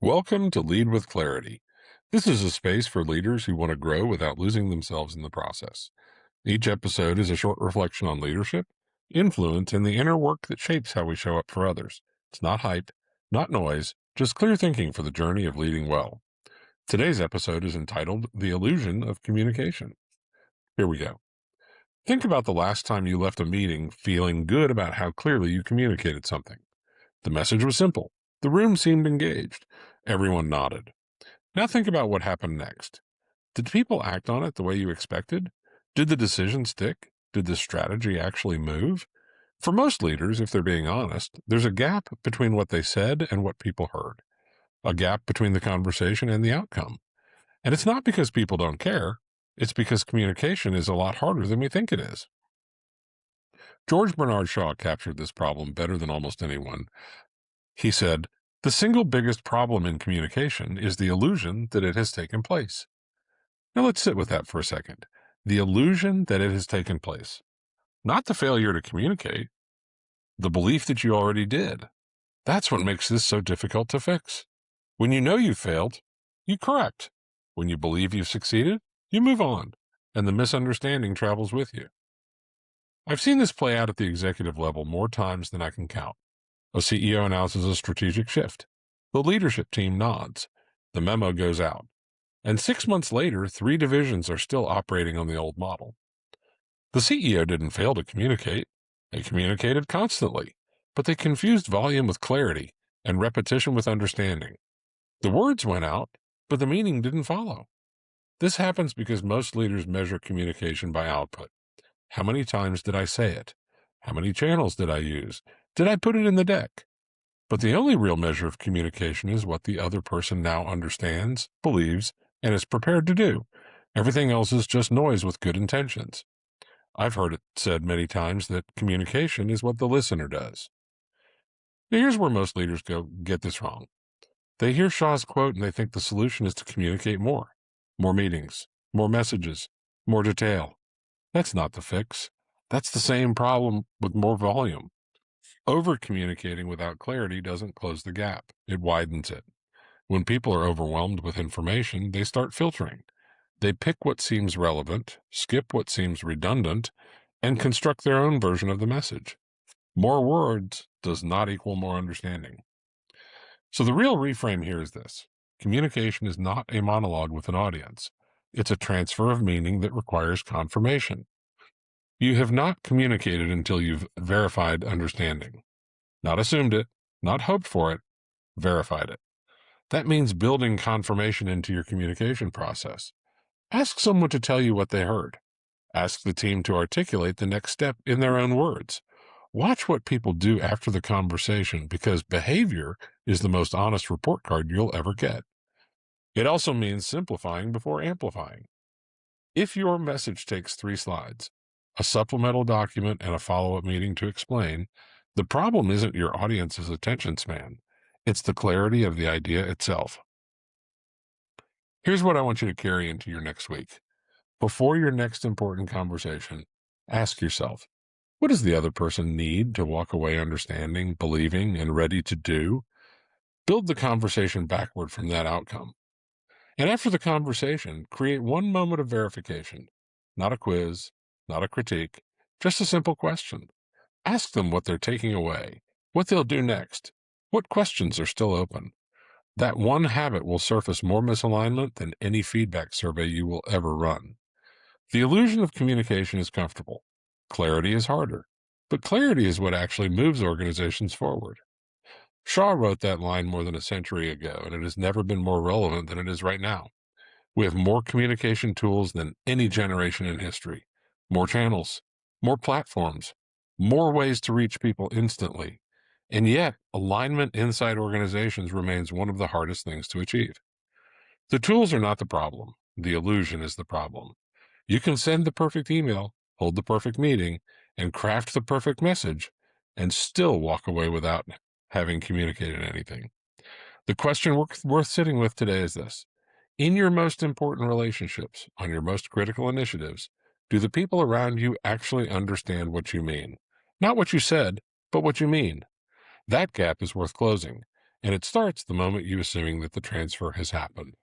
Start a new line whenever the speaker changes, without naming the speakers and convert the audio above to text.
Welcome to Lead with Clarity. This is a space for leaders who want to grow without losing themselves in the process. Each episode is a short reflection on leadership, influence, and the inner work that shapes how we show up for others. It's not hype, not noise, just clear thinking for the journey of leading well. Today's episode is entitled The Illusion of Communication. Here we go. Think about the last time you left a meeting feeling good about how clearly you communicated something. The message was simple. The room seemed engaged. Everyone nodded. Now think about what happened next. Did people act on it the way you expected? Did the decision stick? Did the strategy actually move? For most leaders, if they're being honest, there's a gap between what they said and what people heard, a gap between the conversation and the outcome. And it's not because people don't care, it's because communication is a lot harder than we think it is. George Bernard Shaw captured this problem better than almost anyone. He said, "The single biggest problem in communication is the illusion that it has taken place." Now let's sit with that for a second. The illusion that it has taken place. Not the failure to communicate, the belief that you already did. That's what makes this so difficult to fix. When you know you failed, you correct. When you believe you've succeeded, you move on, and the misunderstanding travels with you. I've seen this play out at the executive level more times than I can count. A CEO announces a strategic shift. The leadership team nods. The memo goes out. And 6 months later, 3 divisions are still operating on the old model. The CEO didn't fail to communicate. They communicated constantly, but they confused volume with clarity and repetition with understanding. The words went out, but the meaning didn't follow. This happens because most leaders measure communication by output. How many times did I say it? How many channels did I use? Did I put it in the deck? But the only real measure of communication is what the other person now understands, believes, and is prepared to do. Everything else is just noise with good intentions. I've heard it said many times that communication is what the listener does. Now, here's where most leaders get this wrong. They hear Shaw's quote and they think the solution is to communicate more meetings, more messages, more detail. That's not the fix. That's the same problem with more volume. Over communicating without clarity doesn't close the gap, it widens it. When people are overwhelmed with information, they start filtering. They pick what seems relevant, skip what seems redundant, and construct their own version of the message. More words does not equal more understanding. So the real reframe here is this. Communication is not a monologue with an audience. It's a transfer of meaning that requires confirmation. You have not communicated until you've verified understanding. Not assumed it, not hoped for it, verified it. That means building confirmation into your communication process. Ask someone to tell you what they heard. Ask the team to articulate the next step in their own words. Watch what people do after the conversation because behavior is the most honest report card you'll ever get. It also means simplifying before amplifying. If your message takes 3 slides, a supplemental document, and a follow-up meeting to explain, the problem isn't your audience's attention span. It's the clarity of the idea itself. Here's what I want you to carry into your next week. Before your next important conversation, ask yourself, what does the other person need to walk away understanding, believing, and ready to do? Build the conversation backward from that outcome. And after the conversation, create one moment of verification. Not a quiz, not a critique, just a simple question. Ask them what they're taking away, what they'll do next, what questions are still open. That one habit will surface more misalignment than any feedback survey you will ever run. The illusion of communication is comfortable. Clarity is harder. But clarity is what actually moves organizations forward. Shaw wrote that line more than a century ago, and it has never been more relevant than it is right now. We have more communication tools than any generation in history, more channels, more platforms, more ways to reach people instantly. And yet, alignment inside organizations remains one of the hardest things to achieve. The tools are not the problem. The illusion is the problem. You can send the perfect email, hold the perfect meeting, and craft the perfect message, and still walk away without having communicated anything. The question worth sitting with today is this. In your most important relationships, on your most critical initiatives, do the people around you actually understand what you mean? Not what you said, but what you mean. That gap is worth closing. and it starts the moment you assuming that the transfer has happened.